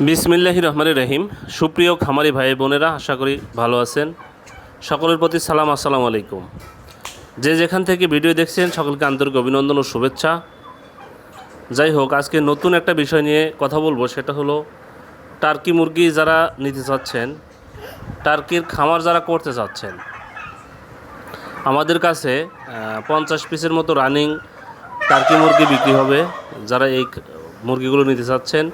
বিসমিল্লাহির রহমানির রহিম। সুপ্রিয় খামারি ভাই বোনেরা, আশা করি ভালো আছেন। সকলের প্রতি সালাম, আসসালামু আলাইকুম। যে যেখান থেকে ভিডিও দেখছেন সকলকে আন্তরিক অভিনন্দন ও শুভেচ্ছা। যাই হোক, আজকে নতুন একটা বিষয় নিয়ে কথা বলবো, সেটা হলো টার্কি মুরগি যারা নিতে চাচ্ছেন, টার্কির খামার যারা করতে চাচ্ছেন, আমাদের কাছে 50 পিসের মতো রানিং টার্কি মুরগি বিক্রি হবে। যারা এই মুরগিগুলো নিতে চাচ্ছেন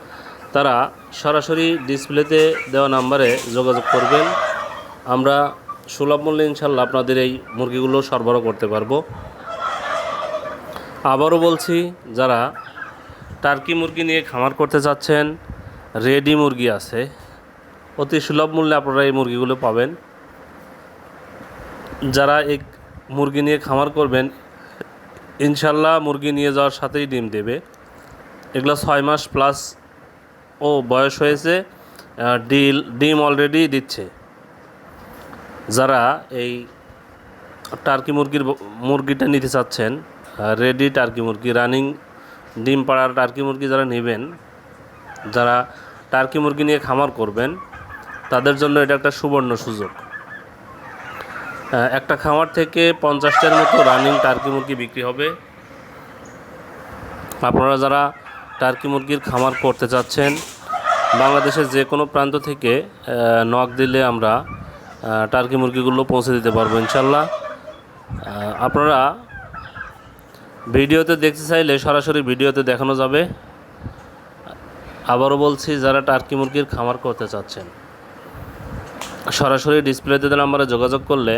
তারা সরাসরি ডিসপ্লেতে দেওয়া নাম্বারে যোগাযোগ করবেন। আমরা সুলভ মূল্যে ইনশাল্লাহ আপনাদের এই মুরগিগুলো সরবরাহ করতে পারবো। আবারও বলছি, যারা টার্কি মুরগি নিয়ে খামার করতে চাচ্ছেন, রেডি মুরগি আছে, অতি সুলভ মূল্যে আপনারা এই মুরগিগুলো পাবেন। যারা এই মুরগি নিয়ে খামার করবেন, ইনশাল্লাহ মুরগি নিয়ে যাওয়ার সাথেই ডিম দেবে। এগুলো 6 মাস প্লাস ও বয়স হয়েছে, ডিম অলরেডি দিচ্ছে। যারা এই টার্কি মুরগিটা নিতে চাচ্ছেন, রেডি টার্কি মুরগি, রানিং ডিম পাড়ার টার্কি মুরগি যারা নেবেন, যারা টার্কি মুরগি নিয়ে খামার করবেন, তাদের জন্য এটা একটা সুবর্ণ সুযোগ। একটা খামার থেকে 50টার মতো রানিং টার্কি মুরগি বিক্রি হবে। আপনারা যারা টার্কি মুরগির খামার করতে চাচ্ছেন, বাংলাদেশের যে কোনো প্রান্ত থেকে নক দিলে আমরা টার্কি মুরগিগুলো পৌঁছে দিতে পারবো ইনশাল্লাহ। আপনারা ভিডিওতে দেখতে চাইলে সরাসরি ভিডিওতে দেখানো যাবে। আবারও বলছি, যারা টার্কি মুরগির খামার করতে চাচ্ছেন, সরাসরি ডিসপ্লেতে নাম্বারে যোগাযোগ করলে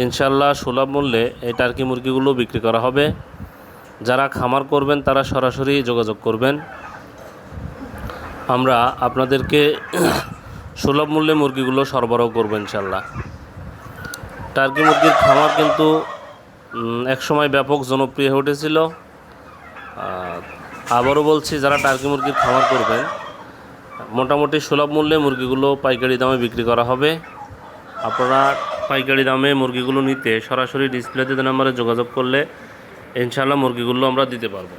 ইনশাল্লাহ সুলভ মূল্যে এই টার্কি মুরগিগুলো বিক্রি করা হবে। যারা খামার করবেন তারা সরাসরি যোগাযোগ করবেন। আমরা আপনাদেরকে সুলভ মূল্যে মুরগিগুলো সরবরাহ করবো ইনশাল্লাহ। টার্কি মুরগির খামার কিন্তু একসময় ব্যাপক জনপ্রিয় হয়ে উঠেছিল। আবারও বলছি, যারা টার্কি মুরগির খামার করবেন, মোটামুটি সুলভ মূল্যে মুরগিগুলো পাইকারি দামে বিক্রি করা হবে। আপনারা পাইকারি দামে মুরগিগুলো নিতে সরাসরি ডিসপ্লেতে নাম্বারে যোগাযোগ করলে ইনশাল্লাহ মুরগিগুলো আমরা দিতে পারবো।